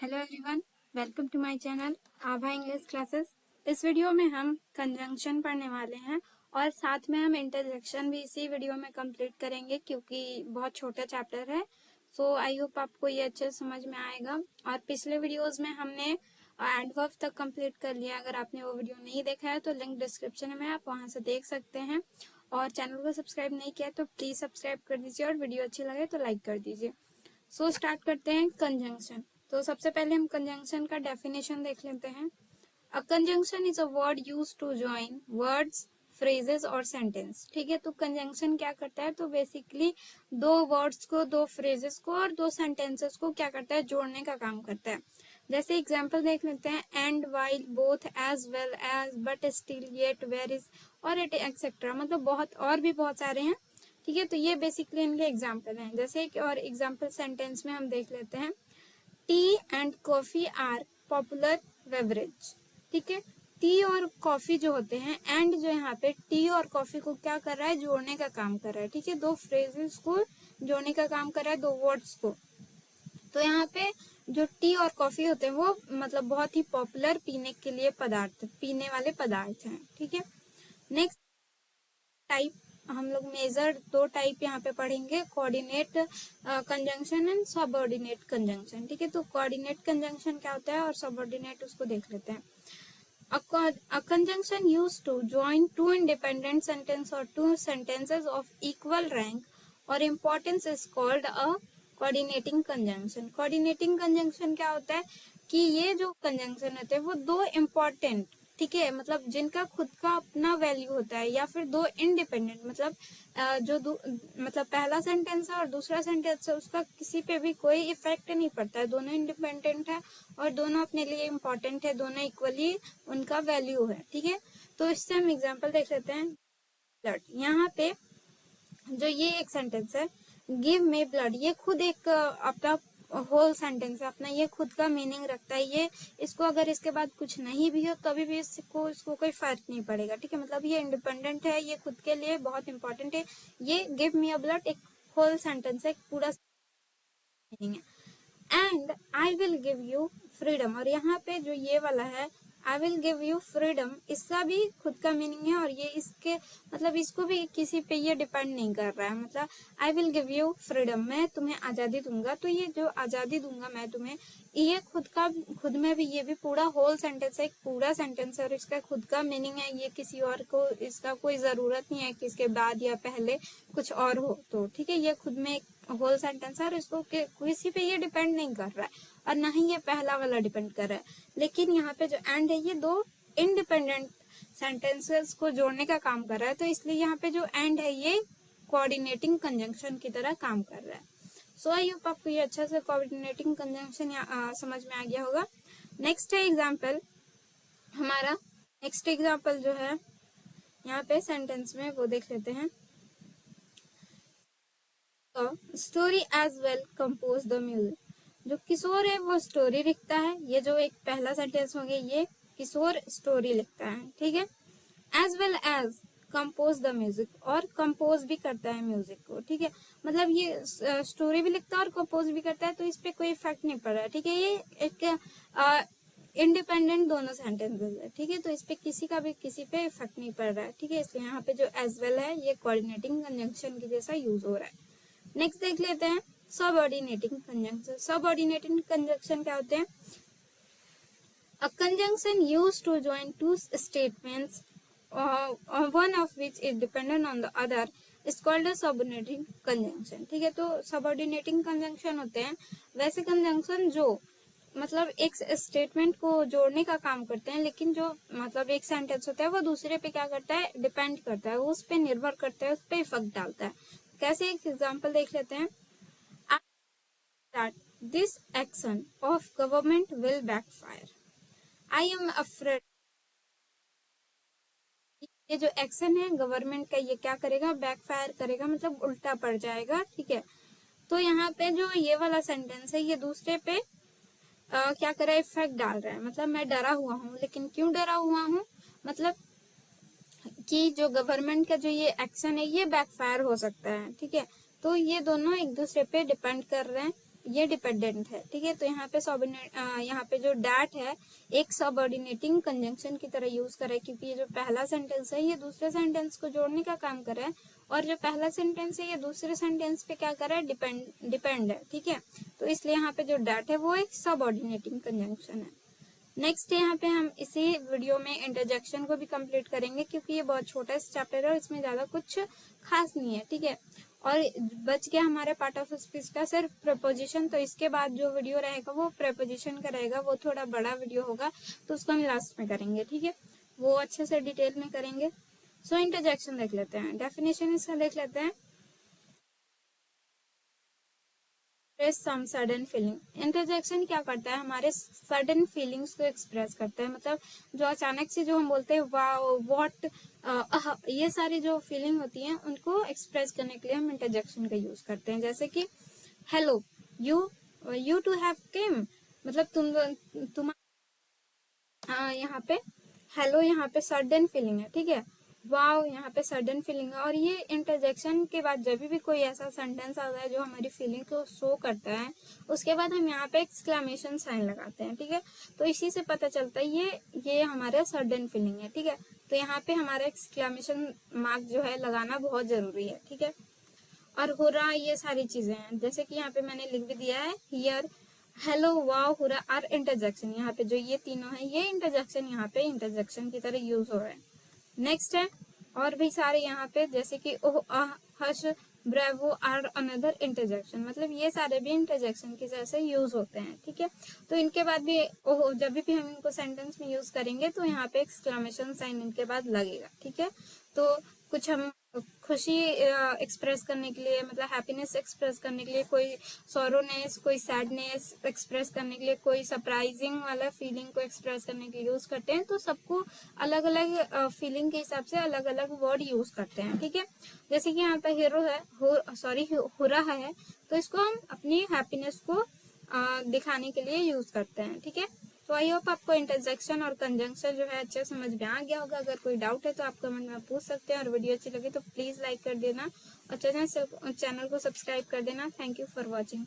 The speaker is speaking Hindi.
Hello everyone, welcome to my channel Abha English classes. इस वीडियो में हम कंजंक्शन पढ़ने वाले हैं और साथ में हम इंटरजेक्शन भी इसी वीडियो में कंप्लीट करेंगे क्योंकि बहुत छोटा चैप्टर है। सो आई होप आपको ये अच्छे समझ में आएगा। और पिछले वीडियोस में हमने एडवर्ब तक कंप्लीट कर लिया। अगर आपने वो वीडियो नहीं देखा है तो लिंक डिस्क्रिप्शन में, आप वहां से देख सकते हैं। और चैनल को सब्सक्राइब नहीं किया तो प्लीज सब्सक्राइब कर दीजिए और वीडियो अच्छी लगे तो लाइक कर दीजिए। सो स्टार्ट करते हैं कंजंक्शन। तो सबसे पहले हम कंजंक्शन का डेफिनेशन देख लेते हैं। A conjunction is a word used to join words, phrases और सेंटेंस। ठीक है, तो कंजंक्शन क्या करता है, तो बेसिकली दो वर्ड्स को, दो फ्रेजेस को और दो सेंटेंसेस को क्या करता है, जोड़ने का काम करता है। जैसे एग्जांपल देख लेते हैं, and, while, both, as well as, but, still, yet, whereas और इट एक्सेट्रा। मतलब बहुत और भी बहुत सारे हैं। ठीक है, तो ये बेसिकली इनके एग्जाम्पल हैं। जैसे एक और एग्जाम्पल सेंटेंस में हम देख लेते हैं, tea and coffee are popular beverage. ठीक है, टी और कॉफी जो होते हैं, एंड जो यहाँ पे टी और कॉफी को क्या कर रहा है, जोड़ने का काम कर रहा है। ठीक है, दो फ्रेजेस को जोड़ने का काम कर रहा है, दो वर्ड्स को। तो यहाँ पे जो टी और कॉफी होते हैं वो मतलब बहुत ही पॉपुलर पीने के लिए पदार्थ, पीने वाले पदार्थ हैं। ठीक है, नेक्स्ट टाइप हम लोग मेजर दो टाइप यहाँ पे पढ़ेंगे, coordinate conjunction and subordinate conjunction. ठीक है, तो कोऑर्डिनेट कंजंक्शन क्या होता है और सबऑर्डिनेट उसको देख लेते हैं। A conjunction used to join two independent sentences or two sentences of equal rank or importance is called a coordinating conjunction. Coordinating conjunction क्या होता है कि ये जो कंजंक्शन होते हैं वो दो इम्पोर्टेंट, ठीक है, मतलब जिनका खुद का अपना वैल्यू होता है, या फिर दो इंडिपेंडेंट, मतलब मतलब पहला सेंटेंस है और दूसरा सेंटेंस है, उसका किसी पे भी कोई इफेक्ट नहीं पड़ता है। दोनों इंडिपेंडेंट है और दोनों अपने लिए इम्पोर्टेंट है, दोनों इक्वली उनका वैल्यू है। ठीक है, तो इससे हम एग्जांपल देख लेते हैं। ब्लड, यहाँ पे जो ये एक सेंटेंस है, गिव मी ब्लड, ये खुद एक अपना होल सेंटेंस है, अपना ये खुद का मीनिंग रखता है। ये इसको अगर इसके बाद कुछ नहीं भी हो तभी भी इसको कोई फर्क नहीं पड़ेगा। ठीक है, मतलब ये इंडिपेंडेंट है, ये खुद के लिए बहुत इंपॉर्टेंट है। ये गिव मी अ ब्लड एक होल सेंटेंस है, पूरा मीनिंग है। And I will give you freedom, और यहाँ पे जो ये वाला है I will give you freedom, इसका भी खुद का मीनिंग है और ये इसके मतलब इसको भी किसी पे ये डिपेंड नहीं कर रहा है। मतलब I will give you freedom, मैं तुम्हें आजादी दूंगा, तो ये जो आजादी दूंगा मैं तुम्हें, ये खुद में भी ये भी पूरा होल सेंटेंस है, एक पूरा सेंटेंस है और इसका खुद का मीनिंग है। ये किसी और को इसका कोई जरूरत नहीं है कि इसके बाद या पहले कुछ और हो। तो ठीक है, ये खुद में एक होल सेंटेंस है और इसको किसी पे ये डिपेंड नहीं कर रहा है और ना ही ये पहला वाला डिपेंड कर रहा है। लेकिन यहाँ पे जो एंड है, ये दो इंडिपेंडेंट सेंटेंसेस को जोड़ने का काम कर रहा है, तो इसलिए यहाँ पे जो एंड है ये कोऑर्डिनेटिंग कंजंक्शन की तरह काम कर रहा है। सो आई होप आपको ये अच्छा से कोऑर्डिनेटिंग कंजंक्शन समझ में आ गया होगा। नेक्स्ट है एग्जाम्पल हमारा, नेक्स्ट एग्जाम्पल जो है यहाँ पे सेंटेंस में वो देख लेते हैं। Story as well compose the music, जो किशोर है वो स्टोरी लिखता है। ये जो एक पहला सेंटेंस हो गया, ये किशोर स्टोरी लिखता है। ठीक है, as well as compose the music, और कंपोज भी करता है म्यूजिक को। ठीक है, मतलब ये स्टोरी भी लिखता है और कंपोज भी करता है, तो इस पे कोई इफेक्ट नहीं पड़ रहा है। ठीक है, ये एक इंडिपेंडेंट दोनों सेंटेंसेस है। ठीक है, तो इस पे किसी का भी किसी पे इफेक्ट नहीं पड़ रहा है। ठीक है, इसलिए यहाँ पे जो एज वेल है ये कोऑर्डिनेटिंग कंजंक्शन की जैसा यूज हो रहा है। नेक्स्ट देख लेते हैं सबऑर्डिनेटिंग कंजंक्शन। सबऑर्डिनेटिंग कंजंक्शन क्या होते हैं? A conjunction used to join two statements, one of which is dependent on the other, is called a subordinating conjunction. ठीक है, तो subordinating conjunction होते हैं वैसे कंजंक्शन जो मतलब एक स्टेटमेंट को जोड़ने का काम करते हैं, लेकिन जो मतलब एक सेंटेंस होता है वो दूसरे पे क्या करता है, डिपेंड करता है, वो उस पे निर्भर करता है, उस पे इफेक्ट डालता है। कैसे, एक एग्जांपल देख लेते हैं। That this action of government will backfire. I am afraid. ये जो एक्शन है गवर्नमेंट का, ये क्या करेगा, बैकफायर करेगा, मतलब उल्टा पड़ जाएगा। ठीक है, तो यहाँ पे जो ये वाला सेंटेंस है ये दूसरे पे क्या कर रहा है, इफेक्ट डाल रहा है। मतलब मैं डरा हुआ हूँ, लेकिन क्यों डरा हुआ हूँ, मतलब कि जो गवर्नमेंट का जो ये एक्शन है ये बैकफायर हो सकता है। ठीक है, तो ये दोनों एक दूसरे पे डिपेंड कर रहे हैं, ये डिपेंडेंट है, ठीक है। तो यहाँ पे यहाँ पे जो डैट है एक सबऑर्डिनेटिंग कंजंक्शन की तरह यूज करें, क्योंकि ये जो पहला सेंटेंस है ये दूसरे सेंटेंस को जोड़ने का काम कर रहा है, और जो पहला सेंटेंस है ये दूसरे सेंटेंस पे क्या कर रहा है, डिपेंड है, ठीक है। तो इसलिए यहाँ पे जो डैट है वो एक सबऑर्डिनेटिंग कंजंक्शन है। नेक्स्ट यहाँ पे हम इसी वीडियो में इंटरजेक्शन को भी कंप्लीट करेंगे, क्योंकि ये बहुत छोटा चैप्टर है और इसमें ज्यादा कुछ खास नहीं है, ठीक है। और बच गया हमारे पार्ट ऑफ स्पीच का सिर्फ प्रपोजिशन। तो इसके बाद जो वीडियो रहेगा वो प्रपोजिशन का रहेगा, वो थोड़ा बड़ा वीडियो होगा, तो उसको हम लास्ट में करेंगे, ठीक है। वो अच्छे से डिटेल में करेंगे। सो इंटरजेक्शन देख लेते हैं, डेफिनेशन इसका देख लेते हैं। सम सडन फीलिंग, इंटरजेक्शन क्या करता है, हमारे सडन फीलिंग्स को एक्सप्रेस करता है। मतलब जो अचानक से जो हम बोलते हैं वाओ, व्हाट, ये सारी जो फीलिंग होती है उनको एक्सप्रेस करने के लिए हम इंटरजेक्शन का यूज करते हैं। जैसे कि hello, you too have came, मतलब तुम यहाँ पे हेलो, यहाँ पे सडन फीलिंग है, ठीक है। वाओ, यहाँ पे सडन फीलिंग है। और ये इंटरजेक्शन के बाद जब भी कोई ऐसा सेंटेंस आता है जो हमारी फीलिंग को शो करता है, उसके बाद हम यहाँ पे एक्सक्लेमेशन साइन लगाते हैं, ठीक है। तो इसी से पता चलता है ये हमारा सडन फीलिंग है, ठीक है। तो यहाँ पे हमारा एक्सक्लेमेशन मार्क जो है लगाना बहुत जरूरी है, ठीक है। और हुर्रा, ये सारी चीजें हैं, जैसे कि यहाँ पे मैंने लिख भी दिया है here, hello, wow, hurrah are interjection. यहाँ पे जो ये तीनों है ये इंटरजेक्शन यहाँ पे इंटरजेक्शन की तरह यूज हो रहा है। नेक्स्ट है और भी सारे यहाँ पे, जैसे कि ओह, आह, हर्ष, ब्रेवो आर अनदर इंटरजेक्शन, मतलब ये सारे भी इंटरजेक्शन की तरह से यूज होते हैं, ठीक है। तो इनके बाद भी ओह, जब भी हम इनको सेंटेंस में यूज करेंगे तो यहाँ पे एक्सक्लेमेशन साइन इनके बाद लगेगा, ठीक है। तो कुछ हम खुशी एक्सप्रेस करने के लिए, मतलब हैप्पीनेस एक्सप्रेस करने के लिए, कोई सॉरोनेस, कोई सैडनेस एक्सप्रेस करने के लिए, कोई सरप्राइजिंग वाला फीलिंग को एक्सप्रेस करने के लिए यूज करते हैं। तो सबको अलग अलग फीलिंग के हिसाब से अलग अलग वर्ड यूज करते हैं, ठीक है। जैसे कि यहाँ पे हीरो है, हुर्रा है, तो इसको हम अपनी हैप्पीनेस को दिखाने के लिए यूज करते हैं, ठीक है। तो आई होप आपको इंटरजेक्शन और कंजंक्शन जो है अच्छे समझ में आ गया होगा। अगर कोई डाउट है तो आप कमेंट में पूछ सकते हैं, और वीडियो अच्छी लगी तो प्लीज लाइक कर देना और चैनल को सब्सक्राइब कर देना। Thank you for watching.